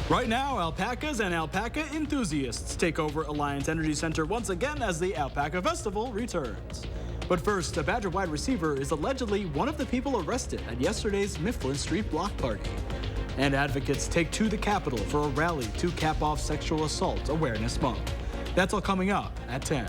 Right now, alpacas and alpaca enthusiasts take over Alliance Energy Center once again as the Alpaca Festival returns. But first, a Badger wide receiver is allegedly one of the people arrested at yesterday's Mifflin Street block party. And advocates take to the Capitol for a rally to cap off Sexual Assault Awareness Month. That's all coming up at 10.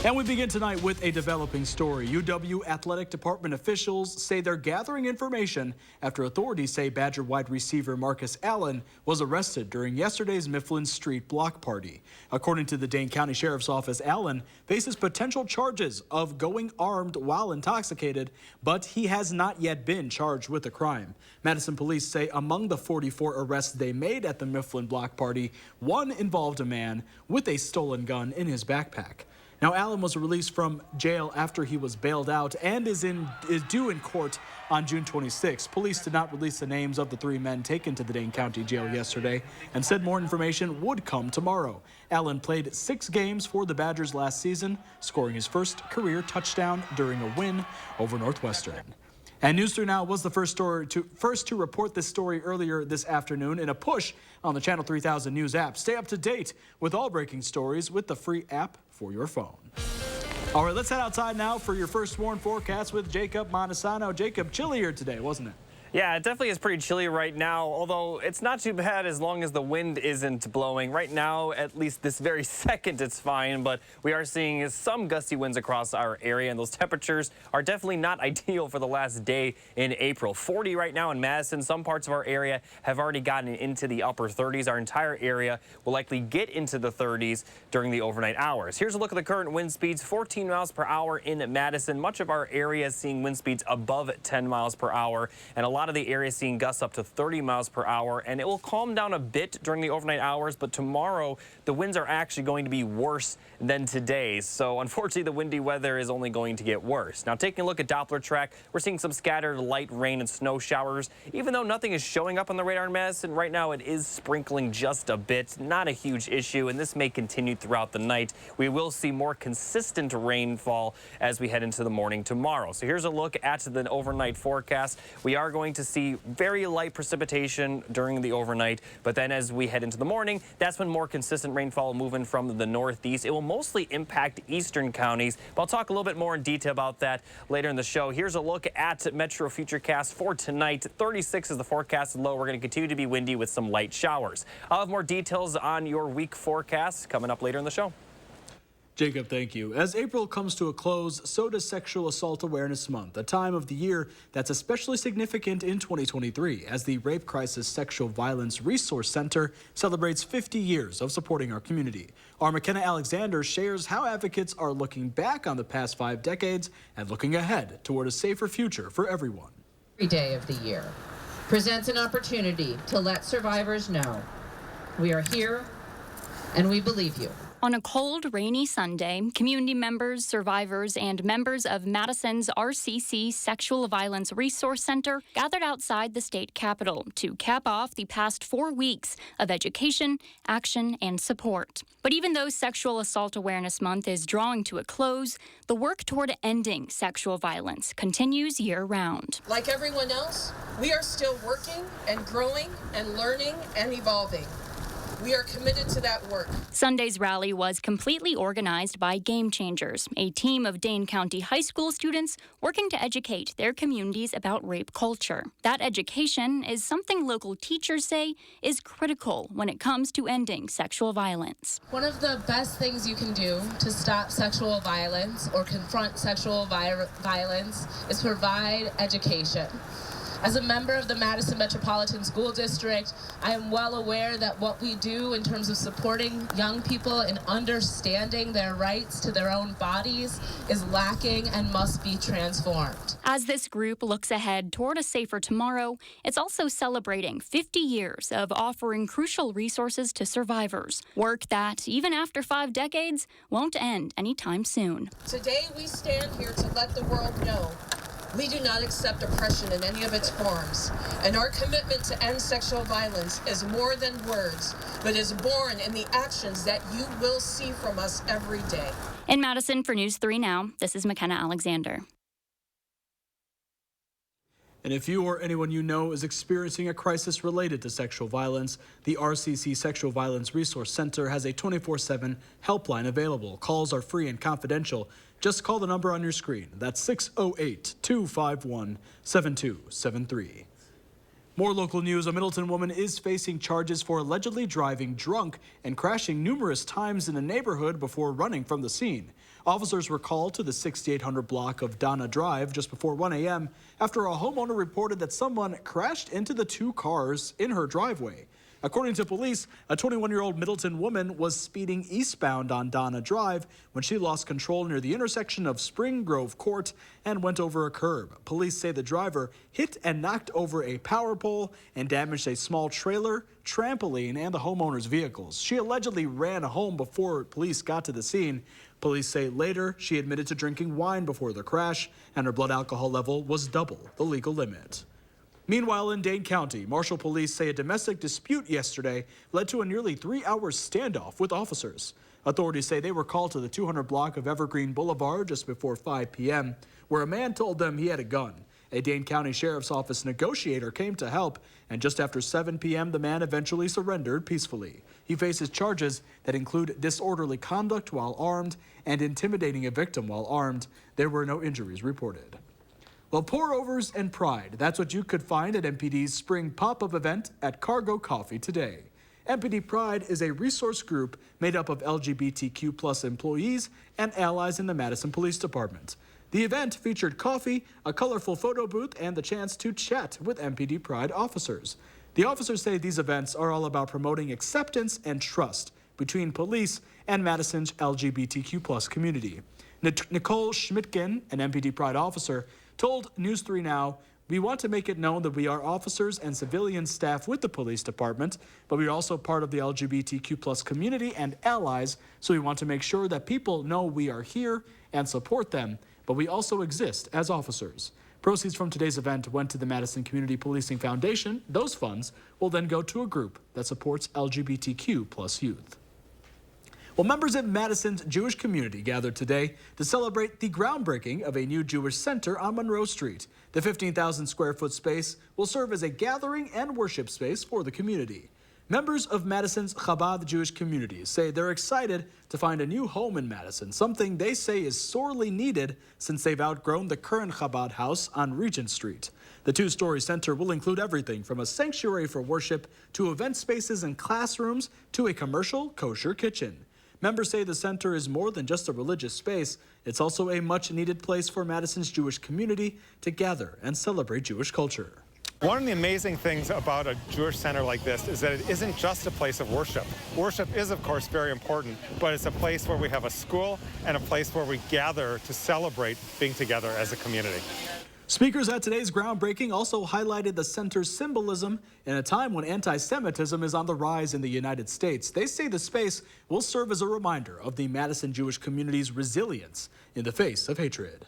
And we begin tonight with a developing story. UW athletic department officials say they're gathering information after authorities say Badger wide receiver Marcus Allen was arrested during yesterday's Mifflin Street block party. According to the Dane County Sheriff's Office, Allen faces potential charges of going armed while intoxicated, but he has not yet been charged with a crime. Madison police say among the 44 arrests they made at the Mifflin block party, one involved a man with a stolen gun in his backpack. Now, Allen was released from jail after he was bailed out and is due in court on June 26. Police did not release the names of the three men taken to the Dane County Jail yesterday and said more information would come tomorrow. Allen played 6 games for the Badgers last season, scoring his first career touchdown during a win over Northwestern. And News 3 Now was the first to report this story earlier this afternoon in a push on the Channel 3000 News app. Stay up to date with all breaking stories with the free app for your phone. All right, let's head outside now for your first sworn forecast with Jacob Montesano. Jacob, chillier today, wasn't it? Yeah, it definitely is pretty chilly right now, although it's not too bad as long as the wind isn't blowing. Right now, at least this very second, it's fine, but we are seeing some gusty winds across our area, and those temperatures are definitely not ideal for the last day in April. 40 right now in Madison. Some parts of our area have already gotten into the upper 30s. Our entire area will likely get into the 30s during the overnight hours. Here's a look at the current wind speeds. 14 miles per hour in Madison. Much of our area is seeing wind speeds above 10 miles per hour, and a lot of the area seeing gusts up to 30 miles per hour, and it will calm down a bit during the overnight hours, but tomorrow the winds are actually going to be worse than today. So unfortunately, the windy weather is only going to get worse. Now, taking a look at Doppler track, we're seeing some scattered light rain and snow showers. Even though nothing is showing up on the radar in Madison right now, it is sprinkling just a bit. Not a huge issue, and this may continue throughout the night. We will see more consistent rainfall as we head into the morning tomorrow. So here's a look at the overnight forecast. We are going to see very light precipitation during the overnight, but then as we head into the morning, that's when more consistent rainfall moving from the northeast. It will mostly impact eastern counties, but I'll talk a little bit more in detail about that later in the show. Here's a look at Metro Futurecast for tonight. 36 is the forecasted low. We're going to continue to be windy with some light showers. I'll have more details on your week forecast coming up later in the show. Jacob, thank you. As April comes to a close, so does Sexual Assault Awareness Month, a time of the year that's especially significant in 2023 as the Rape Crisis Sexual Violence Resource Center celebrates 50 years of supporting our community. Our McKenna Alexander shares how advocates are looking back on the past 5 decades and looking ahead toward a safer future for everyone. Every day of the year presents an opportunity to let survivors know we are here and we believe you. On a cold, rainy Sunday, community members, survivors, and members of Madison's RCC Sexual Violence Resource Center gathered outside the state capitol to cap off the past 4 weeks of education, action, and support. But even though Sexual Assault Awareness Month is drawing to a close, the work toward ending sexual violence continues year-round. Like everyone else, we are still working and growing and learning and evolving. We are committed to that work. Sunday's rally was completely organized by Game Changers, a team of Dane County high school students working to educate their communities about rape culture. That education is something local teachers say is critical when it comes to ending sexual violence. One of the best things you can do to stop sexual violence or confront sexual violence is provide education. As a member of the Madison Metropolitan School District, I am well aware that what we do in terms of supporting young people in understanding their rights to their own bodies is lacking and must be transformed. As this group looks ahead toward a safer tomorrow, it's also celebrating 50 years of offering crucial resources to survivors. Work that, even after 5 decades, won't end anytime soon. Today we stand here to let the world know we do not accept oppression in any of its forms, and our commitment to end sexual violence is more than words, but is born in the actions that you will see from us every day. In Madison for News 3 Now, this is McKenna Alexander. And if you or anyone you know is experiencing a crisis related to sexual violence, the RCC Sexual Violence Resource Center has a 24/7 helpline available. Calls are free and confidential. Just call the number on your screen. That's 608-251-7273. More local news. A Middleton woman is facing charges for allegedly driving drunk and crashing numerous times in a neighborhood before running from the scene. Officers were called to the 6800 block of Donna Drive just before 1 a.m. after a homeowner reported that someone crashed into the two cars in her driveway. According to police, a 21-year-old Middleton woman was speeding eastbound on Donna Drive when she lost control near the intersection of Spring Grove Court and went over a curb. Police say the driver hit and knocked over a power pole and damaged a small trailer, trampoline, and the homeowner's vehicles. She allegedly ran home before police got to the scene. Police say later she admitted to drinking wine before the crash, and her blood alcohol level was double the legal limit. Meanwhile, in Dane County, Marshall police say a domestic dispute yesterday led to a nearly 3-hour standoff with officers. Authorities say they were called to the 200 block of Evergreen Boulevard just before 5 p.m., where a man told them he had a gun. A Dane County Sheriff's Office negotiator came to help, and just after 7 p.m., the man eventually surrendered peacefully. He faces charges that include disorderly conduct while armed and intimidating a victim while armed. There were no injuries reported. Well, pour-overs and pride, that's what you could find at MPD's spring pop-up event at Cargo Coffee today. MPD Pride is a resource group made up of LGBTQ+ employees and allies in the Madison Police Department. The event featured coffee, a colorful photo booth, and the chance to chat with MPD Pride officers. The officers say these events are all about promoting acceptance and trust between police and Madison's LGBTQ+ community. Nicole Schmidtgen, an MPD Pride officer, told News 3 Now, "We want to make it known that we are officers and civilian staff with the police department, but we are also part of the LGBTQ+ community and allies, so we want to make sure that people know we are here and support them, but we also exist as officers." Proceeds from today's event went to the Madison Community Policing Foundation. Those funds will then go to a group that supports LGBTQ+ youth. Well, members of Madison's Jewish community gathered today to celebrate the groundbreaking of a new Jewish center on Monroe Street. The 15,000 square foot space will serve as a gathering and worship space for the community. Members of Madison's Chabad Jewish community say they're excited to find a new home in Madison, something they say is sorely needed since they've outgrown the current Chabad house on Regent Street. The two-story center will include everything from a sanctuary for worship to event spaces and classrooms to a commercial kosher kitchen. Members say the center is more than just a religious space. It's also a much-needed place for Madison's Jewish community to gather and celebrate Jewish culture. One of the amazing things about a Jewish center like this is that it isn't just a place of worship. Worship is, of course, very important, but it's a place where we have a school and a place where we gather to celebrate being together as a community. Speakers at today's groundbreaking also highlighted the center's symbolism in a time when anti-Semitism is on the rise in the United States. They say the space will serve as a reminder of the Madison Jewish community's resilience in the face of hatred.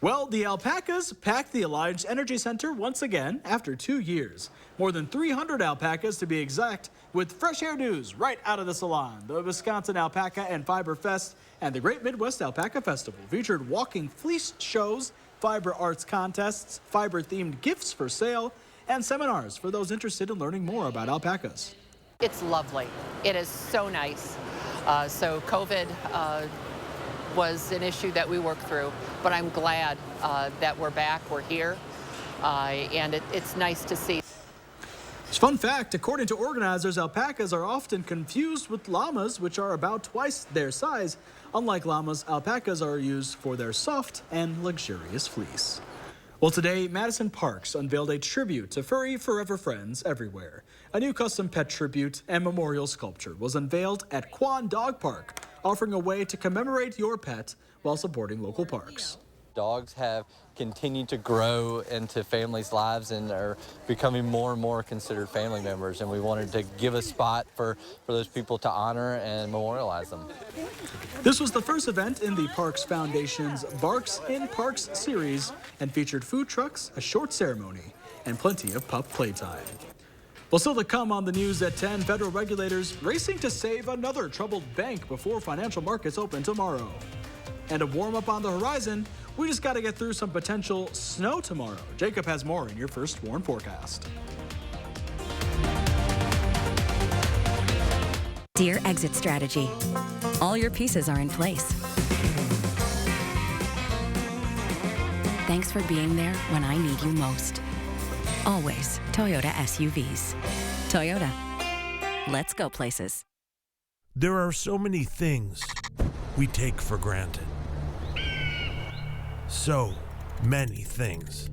Well, the alpacas packed the Alliance Energy Center once again after 2 years. More than 300 alpacas to be exact, with fresh hairdos right out of the salon. The Wisconsin Alpaca and Fiber Fest and the Great Midwest Alpaca Festival featured walking fleece shows, fiber arts contests, fiber-themed gifts for sale, and seminars for those interested in learning more about alpacas. It's lovely. It is so nice. So COVID was an issue that we worked through, but I'm glad that we're back, we're here, and it's nice to see. Fun fact, according to organizers, alpacas are often confused with llamas, which are about twice their size. Unlike llamas, alpacas are used for their soft and luxurious fleece. Well, today, Madison Parks unveiled a tribute to furry forever friends everywhere. A new custom pet tribute and memorial sculpture was unveiled at Quan Dog Park, offering a way to commemorate your pet while supporting local parks. Dogs have continued to grow into families' lives and are becoming more and more considered family members, and we wanted to give a spot for those people to honor and memorialize them. This was the first event in the Parks Foundation's Barks in Parks series and featured food trucks, a short ceremony, and plenty of pup playtime. Well, still to come on the news at 10, federal regulators racing to save another troubled bank before financial markets open tomorrow. And a warm-up on the horizon We just got to get through some potential snow tomorrow. Jacob has more in your First Warn forecast. Dear Exit Strategy, all your pieces are in place. Thanks for being there when I need you most. Always Toyota SUVs. Toyota, let's go places. There are so many things we take for granted. So many things.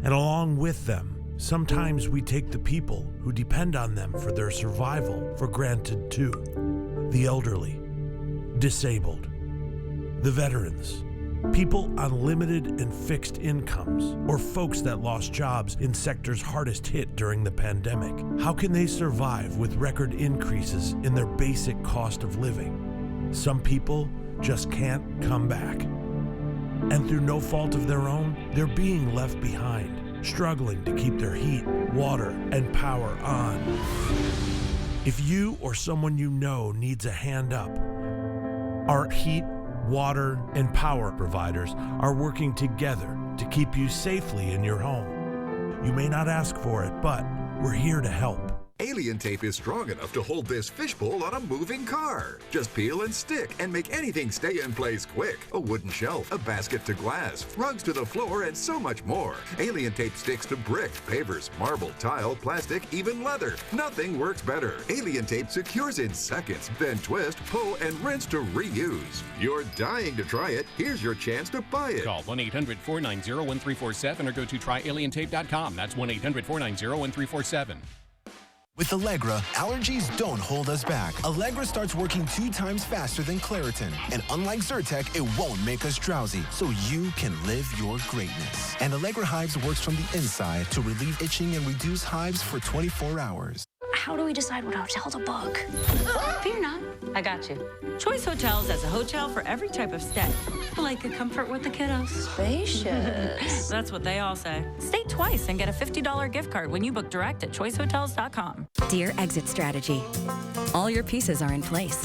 And along with them, sometimes we take the people who depend on them for their survival for granted too. The elderly, disabled, the veterans, people on limited and fixed incomes, or folks that lost jobs in sectors hardest hit during the pandemic. How can they survive with record increases in their basic cost of living? Some people just can't come back. And through no fault of their own, they're being left behind, struggling to keep their heat, water, and power on. If you or someone you know needs a hand up, our heat, water, and power providers are working together to keep you safely in your home. You may not ask for it, but we're here to help. Alien tape is strong enough to hold this fishbowl on a moving car. Just peel and stick and make anything stay in place quick. A wooden shelf, a basket to glass, rugs to the floor, and so much more. Alien tape sticks to brick, pavers, marble, tile, plastic, even leather. Nothing works better. Alien tape secures in seconds, then twist, pull, and rinse to reuse. You're dying to try it. Here's your chance to buy it. Call 1-800-490-1347 or go to tryalientape.com. That's 1-800-490-1347. With Allegra, allergies don't hold us back. Allegra starts working 2 times faster than Claritin. And unlike Zyrtec, it won't make us drowsy, so you can live your greatness. And Allegra Hives works from the inside to relieve itching and reduce hives for 24 hours. How do we decide what hotel to book? Fear not. I got you. Choice Hotels has a hotel for every type of stay. Like a comfort with the kiddos. Spacious. That's what they all say. Stay twice and get a $50 gift card when you book direct at choicehotels.com. Dear Exit Strategy, all your pieces are in place.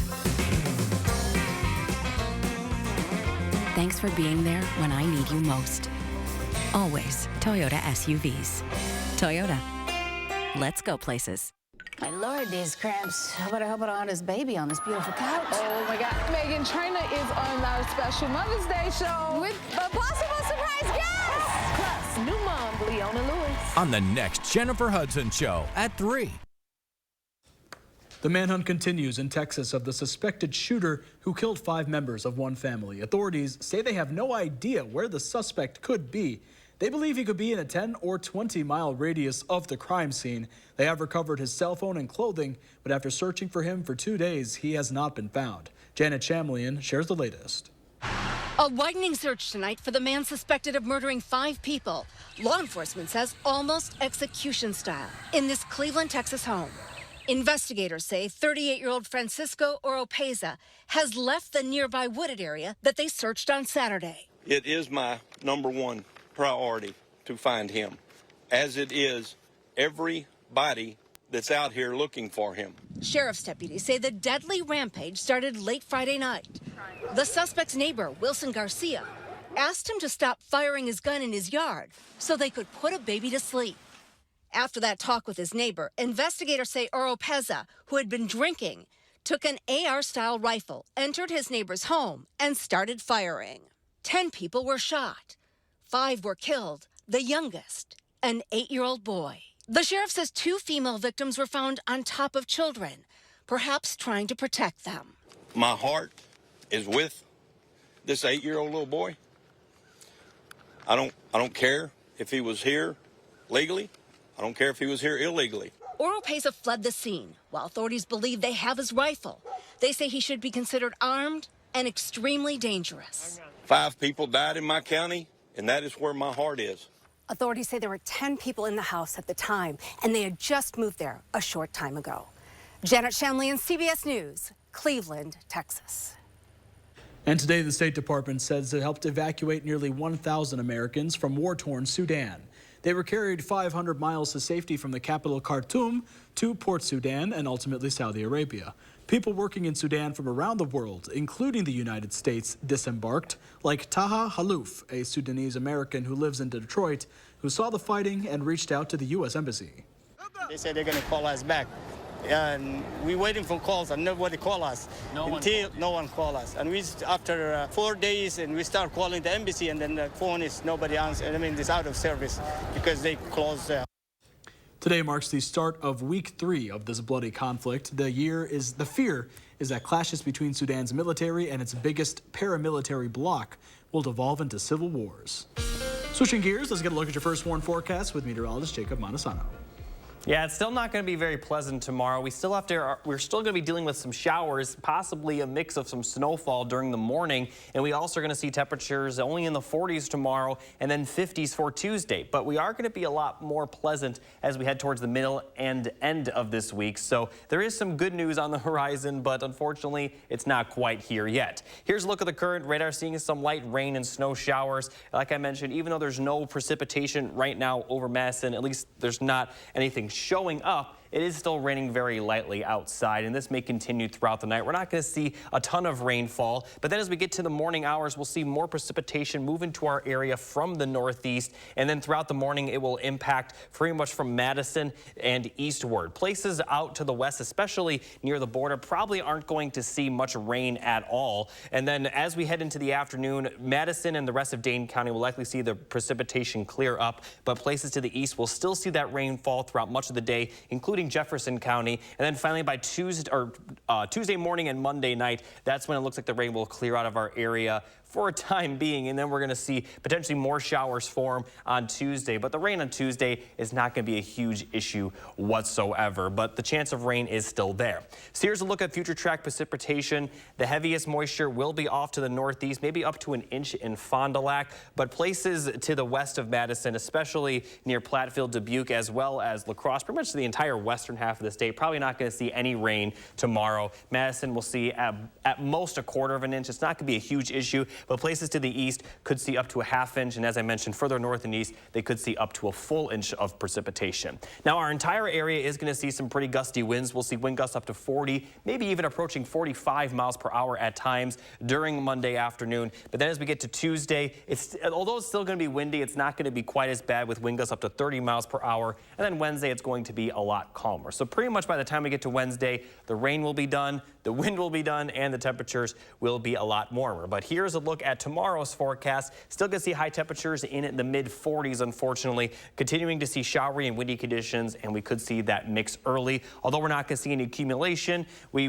Thanks for being there when I need you most. Always Toyota SUVs. Toyota, let's go places. My Lord, these cramps. How about I help out on this baby on this beautiful couch? Oh my God. Megan Trainor is on our special Mother's Day show with a possible surprise guest. Plus, new mom, Leona Lewis. On the next Jennifer Hudson Show at 3. The manhunt continues in Texas of the suspected shooter who killed 5 members of one family. Authorities say they have no idea where the suspect could be. They believe he could be in a 10 or 20 mile radius of the crime scene. They have recovered his cell phone and clothing, but after searching for him for 2 days, he has not been found. Janet Chamlian shares the latest. A widening search tonight for the man suspected of murdering 5 people. Law enforcement says almost execution style in this Cleveland, Texas home. Investigators say 38-year-old Francisco Oropeza has left the nearby wooded area that they searched on Saturday. It is my #1 priority to find him, as it is everybody that's out here looking for him. Sheriff's deputies say the deadly rampage started late Friday night. The suspect's neighbor, Wilson Garcia, asked him to stop firing his gun in his yard so they could put a baby to sleep. After that talk with his neighbor, investigators say Oropeza, who had been drinking, took an AR-style rifle, entered his neighbor's home, and started firing. 10 people were shot. 5 were killed, the youngest, an 8-year-old boy. The sheriff says 2 female victims were found on top of children, perhaps trying to protect them. My heart is with this 8-year-old little boy. I don't care if he was here legally. I don't care if he was here illegally. Oropeza fled the scene, while authorities believe they have his rifle. They say he should be considered armed and extremely dangerous. 5 people died in my county, and that is where my heart is. Authorities say there were 10 people in the house at the time, and they had just moved there a short time ago. Janet Chamlian, CBS News, Cleveland, Texas. And today, the State Department says it helped evacuate nearly 1,000 Americans from war-torn Sudan. They were carried 500 miles to safety from the capital Khartoum to Port Sudan and ultimately Saudi Arabia. People working in Sudan from around the world, including the United States, disembarked, like Taha Halouf, a Sudanese American who lives in Detroit, who saw the fighting and reached out to the U.S. Embassy. They said they're going to call us back. And we're waiting for calls, and nobody call us no one call us. And we, after 4 days, and we start calling the embassy, and then the phone is nobody answers. I mean, it's out of service because they closed. Today marks the start of week 3 of this bloody conflict. The fear is that clashes between Sudan's military and its biggest paramilitary bloc will devolve into civil wars. Switching gears, let's get a look at your first warn forecast with meteorologist Jacob Madison. Yeah, it's still not going to be very pleasant tomorrow. We're still going to be dealing with some showers, possibly a mix of some snowfall during the morning. And we also are going to see temperatures only in the 40s tomorrow and then 50s for Tuesday. But we are going to be a lot more pleasant as we head towards the middle and end of this week. So there is some good news on the horizon, but unfortunately, it's not quite here yet. Here's a look at the current radar, seeing some light rain and snow showers. Like I mentioned, even though there's no precipitation right now over Madison, at least there's not anything showing up, it is still raining very lightly outside, and this may continue throughout the night. We're not going to see a ton of rainfall, but then as we get to the morning hours, we'll see more precipitation move into our area from the northeast, and then throughout the morning, it will impact pretty much from Madison and eastward. Places out to the west, especially near the border, probably aren't going to see much rain at all. And then as we head into the afternoon, Madison and the rest of Dane County will likely see the precipitation clear up, but places to the east will still see that rainfall throughout much of the day, including Jefferson County. And then finally by Tuesday morning and Monday night, that's when it looks like the rain will clear out of our area for a time being, and then we're going to see potentially more showers form on Tuesday. But the rain on Tuesday is not going to be a huge issue whatsoever, but the chance of rain is still there. So here's a look at future track precipitation. The heaviest moisture will be off to the northeast, maybe up to an inch in Fond du Lac, but places to the west of Madison, especially near Platteville, Dubuque, as well as La Crosse, pretty much the entire western half of the state, probably not going to see any rain tomorrow. Madison will see at most a quarter of an inch. It's not going to be a huge issue, but places to the east could see up to a half inch, and as I mentioned, further north and east, they could see up to a full inch of precipitation. Now, our entire area is going to see some pretty gusty winds. We'll see wind gusts up to 40, maybe even approaching 45 miles per hour at times during Monday afternoon. But then as we get to Tuesday, although it's still going to be windy, it's not going to be quite as bad with wind gusts up to 30 miles per hour. And then Wednesday, it's going to be a lot calmer. So pretty much by the time we get to Wednesday, the rain will be done, the wind will be done, and the temperatures will be a lot warmer. But here's a look at tomorrow's forecast. Still going to see high temperatures in the mid-40s, unfortunately. Continuing to see showery and windy conditions, and we could see that mix early. Although we're not going to see any accumulation, we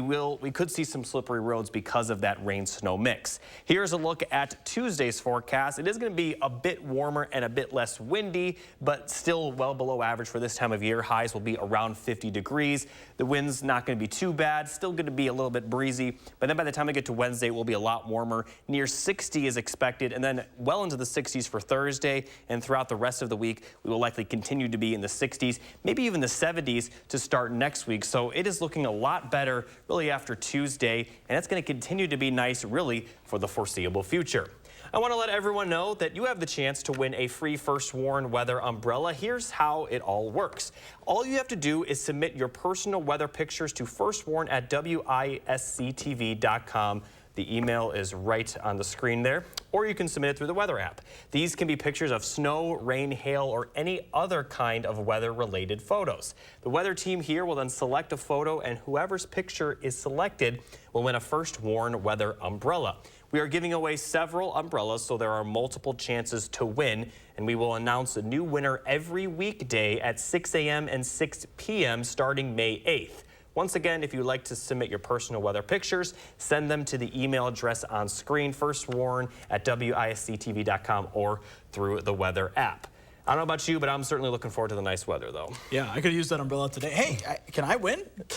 could see some slippery roads because of that rain-snow mix. Here's a look at Tuesday's forecast. It is going to be a bit warmer and a bit less windy, but still well below average for this time of year. Highs will be around 50 degrees. The wind's not going to be too bad. Still going to be a little bit breezy, but then by the time we get to Wednesday, it will be a lot warmer. Near 60 is expected, and then well into the 60s for Thursday, and throughout the rest of the week, we will likely continue to be in the 60s, maybe even the 70s to start next week. So it is looking a lot better really after Tuesday, and it's going to continue to be nice really for the foreseeable future. I want to let everyone know that you have the chance to win a free First Warn weather umbrella. Here's how it all works. All you have to do is submit your personal weather pictures to firstwarn@WISC-TV.com. The email is right on the screen there, or you can submit it through the weather app. These can be pictures of snow, rain, hail, or any other kind of weather-related photos. The weather team here will then select a photo, and whoever's picture is selected will win a First Warn weather umbrella. We are giving away several umbrellas, so there are multiple chances to win, and we will announce a new winner every weekday at 6 a.m. and 6 p.m. starting May 8th. Once again, if you'd like to submit your personal weather pictures, send them to the email address on screen, firstwarn@WISC-TV.com, or through the weather app. I don't know about you, but I'm certainly looking forward to the nice weather, though. Yeah, I could use that umbrella today. Hey, can I win? No.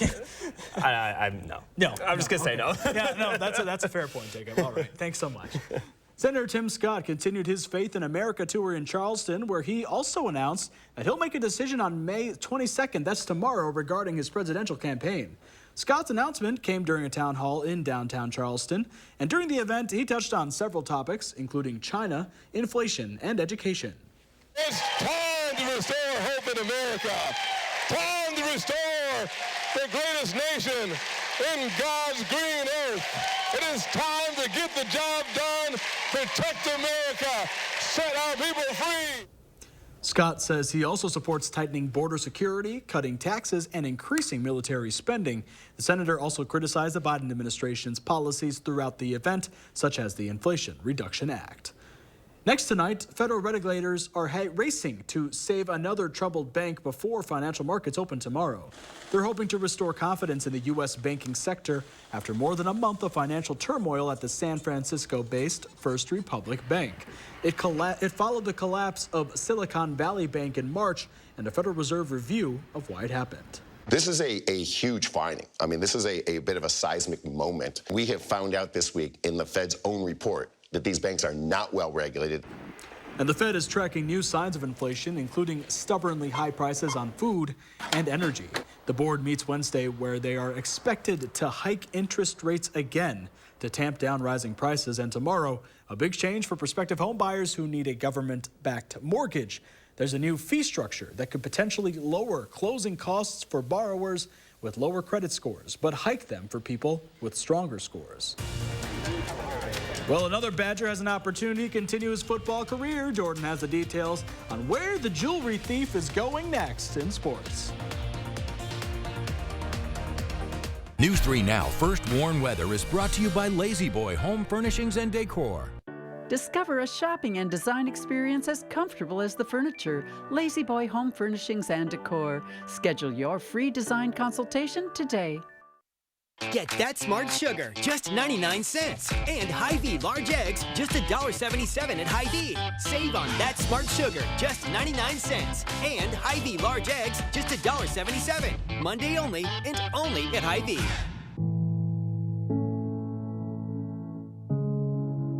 I'm just going to say no. Yeah, no, that's a fair point, Jacob. All right, thanks so much. Senator Tim Scott continued his Faith in America tour in Charleston, where he also announced that he'll make a decision on May 22nd, that's tomorrow, regarding his presidential campaign. Scott's announcement came during a town hall in downtown Charleston, and during the event, he touched on several topics, including China, inflation, and education. It's time to restore hope in America. Time to restore the greatest nation in God's green earth. It is time to get the job done, protect America, set our people free. Scott says he also supports tightening border security, cutting taxes, and increasing military spending. The senator also criticized the Biden administration's policies throughout the event, such as the Inflation Reduction Act. Next tonight, federal regulators are racing to save another troubled bank before financial markets open tomorrow. They're hoping to restore confidence in the U.S. banking sector after more than a month of financial turmoil at the San Francisco-based First Republic Bank. It followed the collapse of Silicon Valley Bank in March and a Federal Reserve review of why it happened. This is a huge finding. I mean, this is a bit of a seismic moment. We have found out this week in the Fed's own report that these banks are not well regulated. And the Fed is tracking new signs of inflation, including stubbornly high prices on food and energy. The board meets Wednesday, where they are expected to hike interest rates again to tamp down rising prices. And tomorrow, a big change for prospective home buyers who need a government-backed mortgage. There's a new fee structure that could potentially lower closing costs for borrowers with lower credit scores, but hike them for people with stronger scores. Well, another Badger has an opportunity to continue his football career. Jordan has the details on where the jewelry thief is going next in sports. News 3 Now First Warn Weather is brought to you by Lazy Boy Home Furnishings and Decor. Discover a shopping and design experience as comfortable as the furniture. Lazy Boy Home Furnishings and Decor. Schedule your free design consultation today. Get that smart sugar, just 99 cents. And Hy-Vee large eggs, just $1.77 at Hy-Vee. Save on that smart sugar, just 99 cents. And Hy-Vee large eggs, just $1.77. Monday only, and only at Hy-Vee.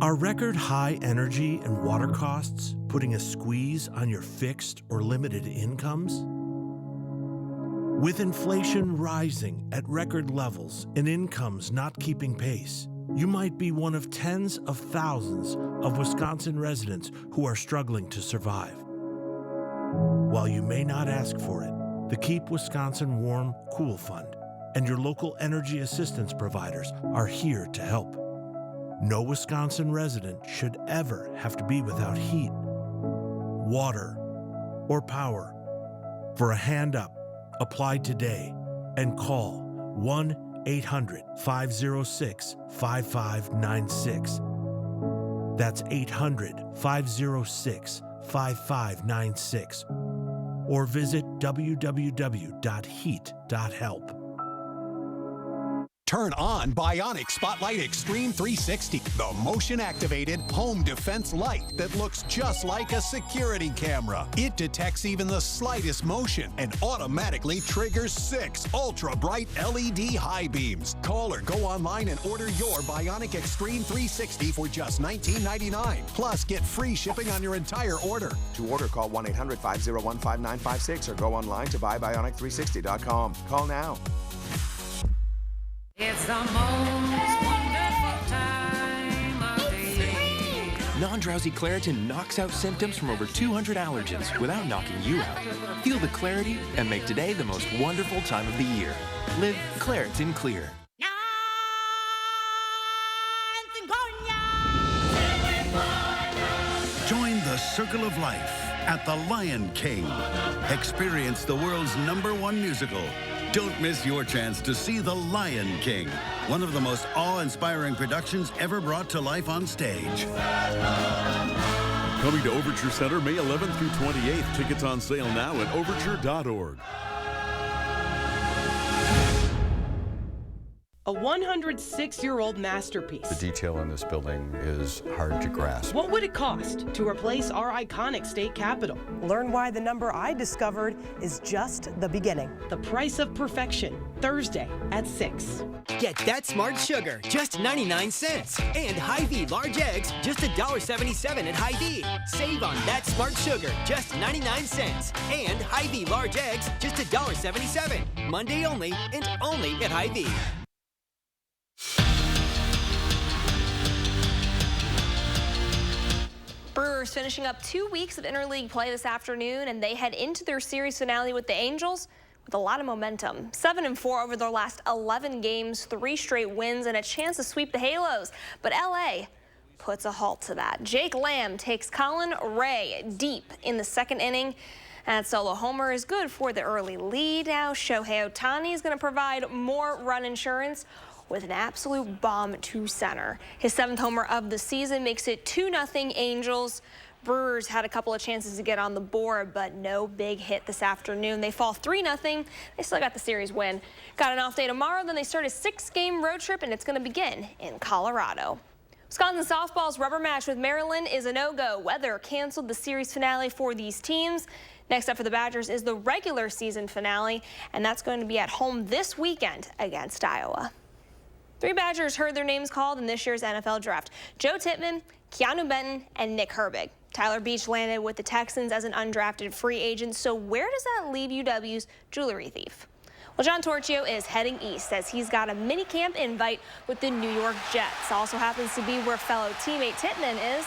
Are record high energy and water costs putting a squeeze on your fixed or limited incomes? With inflation rising at record levels and incomes not keeping pace, you might be one of tens of thousands of Wisconsin residents who are struggling to survive. While you may not ask for it, the Keep Wisconsin Warm Cool Fund and your local energy assistance providers are here to help. No Wisconsin resident should ever have to be without heat, water, or power. For a hand up, apply today and call 1-800-506-5596. That's 800-506-5596. Or visit www.heat.help. Turn on Bionic Spotlight Extreme 360, the motion-activated home defense light that looks just like a security camera. It detects even the slightest motion and automatically triggers 6 ultra-bright LED high beams. Call or go online and order your Bionic Extreme 360 for just $19.99. Plus, get free shipping on your entire order. To order, call 1-800-501-5956 or go online to buybionic360.com. Call now. It's the most wonderful time of the year. Non-drowsy Claritin knocks out symptoms from over 200 allergens without knocking you out. Feel the clarity and make today the most wonderful time of the year. Live Claritin Clear. Join the Circle of Life at the Lion King. Experience the world's #1 musical. Don't miss your chance to see The Lion King, one of the most awe-inspiring productions ever brought to life on stage. Coming to Overture Center May 11th through 28th. Tickets on sale now at overture.org. A 106-year-old masterpiece. The detail in this building is hard to grasp. What would it cost to replace our iconic state capitol? Learn why the number I discovered is just the beginning. The Price of Perfection, Thursday at 6. Get that smart sugar, just 99 cents. And Hy-Vee large eggs, just $1.77 at Hy-Vee. Save on that smart sugar, just 99 cents. And Hy-Vee large eggs, just $1.77. Monday only, and only at Hy-Vee. Brewers finishing up 2 weeks of interleague play this afternoon, and they head into their series finale with the Angels, with a lot of momentum. 7-4 over their last 11 games, 3 straight wins, and a chance to sweep the Halos. But LA puts a halt to that. Jake Lamb takes Colin Ray deep in the 2nd inning. And solo homer is good for the early lead. Now Shohei Ohtani is going to provide more run insurance with an absolute bomb to center. His 7th homer of the season makes it 2-0 Angels. Brewers had a couple of chances to get on the board, but no big hit this afternoon. They fall 3-0. They still got the series win. Got an off day tomorrow, then they start a 6-game road trip, and it's going to begin in Colorado. Wisconsin softball's rubber match with Maryland is a no-go. Weather canceled the series finale for these teams. Next up for the Badgers is the regular season finale, and that's going to be at home this weekend against Iowa. 3 Badgers heard their names called in this year's NFL draft: Joe Tippmann, Keanu Benton, and Nick Herbig. Tyler Beach landed with the Texans as an undrafted free agent, so where does that leave UW's jewelry thief? Well, John Torchio is heading east as he's got a mini-camp invite with the New York Jets. Also happens to be where fellow teammate Tippmann is.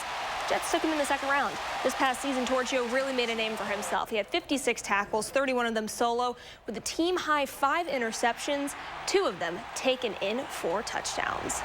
Jets took him in the 2nd round. This past season, Torchio really made a name for himself. He had 56 tackles, 31 of them solo, with a team-high 5 interceptions, 2 of them taken in for touchdowns.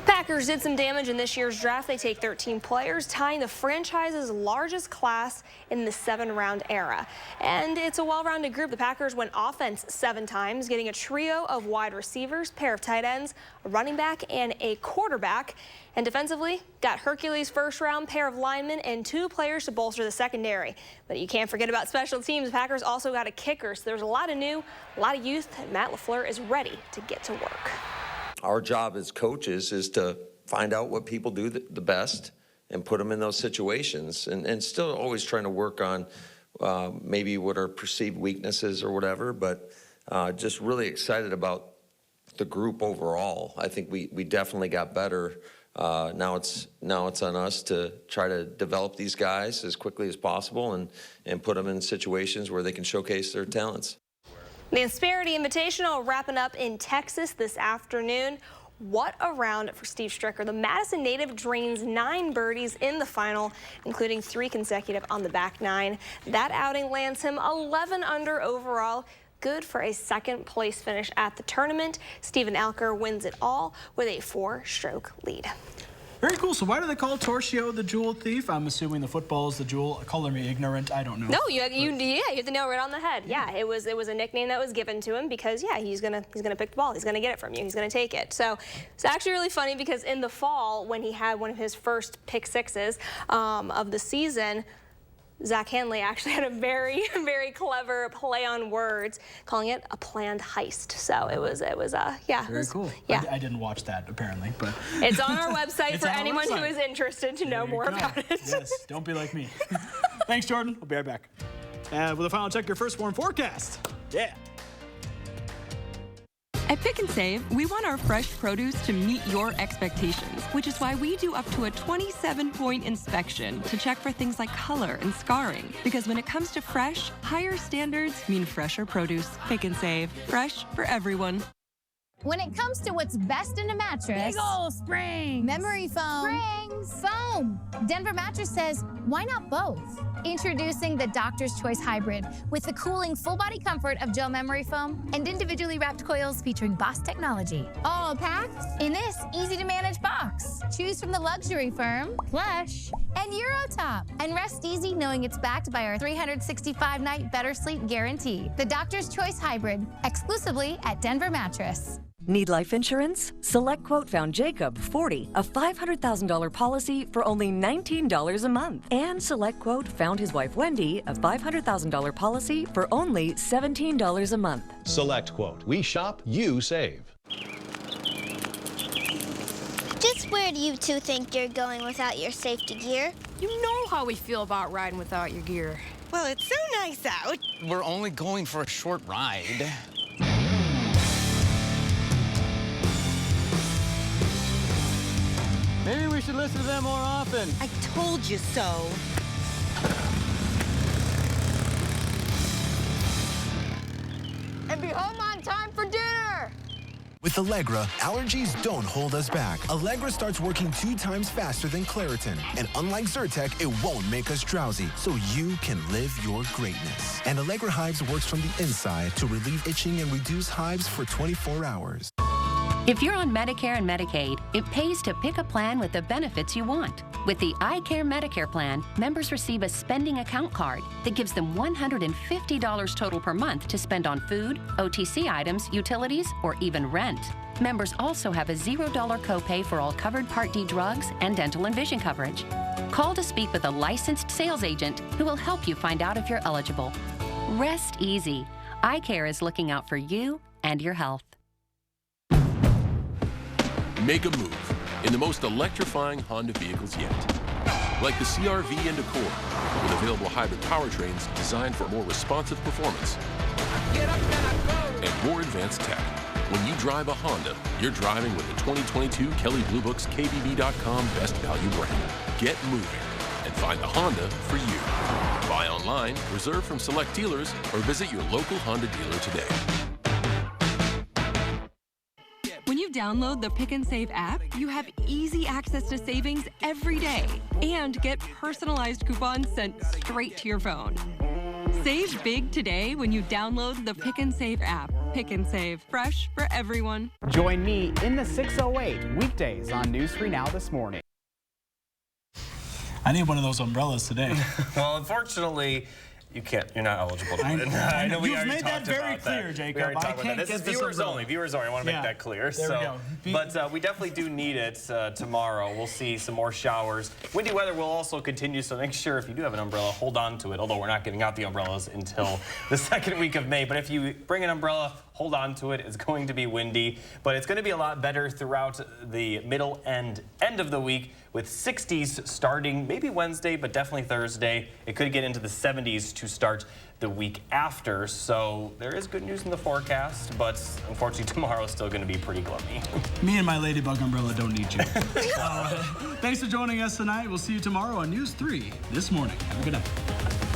Packers did some damage in this year's draft. They take 13 players, tying the franchise's largest class in the 7-round era. And it's a well-rounded group. The Packers went offense 7 times, getting a trio of wide receivers, pair of tight ends, a running back, and a quarterback. And defensively, got Hercules' 1st-round pair of linemen and 2 players to bolster the secondary. But you can't forget about special teams. The Packers also got a kicker, so there's a lot of new, a lot of youth, and Matt LaFleur is ready to get to work. Our job as coaches is to find out what people do the best and put them in those situations, and still always trying to work on maybe what are perceived weaknesses or whatever, but just really excited about the group overall. I think we definitely got better. Now it's on us to try to develop these guys as quickly as possible and put them in situations where they can showcase their talents. The Insperity Invitational wrapping up in Texas this afternoon. What a round for Steve Stricker. The Madison native drains 9 birdies in the final, including 3 consecutive on the back 9. That outing lands him 11 under overall. Good for a 2nd place finish at the tournament. Steven Alker wins it all with a 4-stroke lead. Very cool. So why do they call Torchio the jewel thief? I'm assuming the football is the jewel. Color me ignorant. I don't know. No, you have the nail right on the head. Yeah, it was a nickname that was given to him because he's gonna pick the ball. He's gonna get it from you. He's gonna take it. So it's actually really funny because in the fall when he had one of his first pick sixes of the season, Zach Hanley actually had a very, very clever play on words, calling it a planned heist. So it was Very cool. Yeah. I didn't watch that apparently, but it's on our website for anyone who is interested to know more about it. Yes, don't be like me. Thanks, Jordan. We'll be right back. With a final check, your first warm forecast. Yeah. At Pick and Save, we want our fresh produce to meet your expectations, which is why we do up to a 27-point inspection to check for things like color and scarring. Because when it comes to fresh, higher standards mean fresher produce. Pick and Save, fresh for everyone. When it comes to what's best in a mattress, big ol' springs, memory foam, foam. Denver Mattress says, why not both? Introducing the Doctor's Choice Hybrid with the cooling full-body comfort of gel memory foam and individually wrapped coils featuring Boss technology. All packed in this easy-to-manage box. Choose from the luxury firm, Plush, and Eurotop. And rest easy knowing it's backed by our 365-night Better Sleep Guarantee. The Doctor's Choice Hybrid, exclusively at Denver Mattress. Need life insurance? SelectQuote found Jacob, 40, a $500,000 policy for only $19 a month. And SelectQuote found his wife, Wendy, a $500,000 policy for only $17 a month. SelectQuote. We shop, you save. Just where do you two think you're going without your safety gear? You know how we feel about riding without your gear. Well, it's so nice out. We're only going for a short ride. Maybe we should listen to them more often. I told you so. And be home on time for dinner. With Allegra, allergies don't hold us back. Allegra starts working 2 times faster than Claritin. And unlike Zyrtec, it won't make us drowsy, so you can live your greatness. And Allegra Hives works from the inside to relieve itching and reduce hives for 24 hours. If you're on Medicare and Medicaid, it pays to pick a plan with the benefits you want. With the iCare Medicare plan, members receive a spending account card that gives them $150 total per month to spend on food, OTC items, utilities, or even rent. Members also have a $0 copay for all covered Part D drugs and dental and vision coverage. Call to speak with a licensed sales agent who will help you find out if you're eligible. Rest easy. iCare is looking out for you and your health. Make a move in the most electrifying Honda vehicles yet. Like the CR-V and Accord, with available hybrid powertrains designed for more responsive performance and more advanced tech. When you drive a Honda, you're driving with the 2022 Kelley Blue Book's KBB.com Best Value brand. Get moving and find the Honda for you. Buy online, reserve from select dealers, or visit your local Honda dealer today. When you download the Pick and Save app, you have easy access to savings every day and get personalized coupons sent straight to your phone. Save big today when you download the Pick and Save app. Pick and Save, fresh for everyone. Join me in the 608 weekdays on News 3 Now this morning. I need one of those umbrellas today. Well, unfortunately, you can't. You're not eligible to win. I know we You've already made that talked very about clear, that. Jacob. We already I talked about can't that. This get is this viewers umbrella. only. Viewers only. I want to make that clear. There we go. But we definitely do need it tomorrow. We'll see some more showers. Windy weather will also continue, so make sure if you do have an umbrella, hold on to it. Although we're not getting out the umbrellas until the second week of May. But if you bring an umbrella, hold on to it. It's going to be windy, but it's going to be a lot better throughout the middle and end of the week, with 60s starting maybe Wednesday, but definitely Thursday. It could get into the 70s to start the week after. So there is good news in the forecast, but unfortunately tomorrow is still going to be pretty gloomy. Me and my ladybug umbrella don't need you. Thanks for joining us tonight. We'll see you tomorrow on News 3 this morning. Have a good night.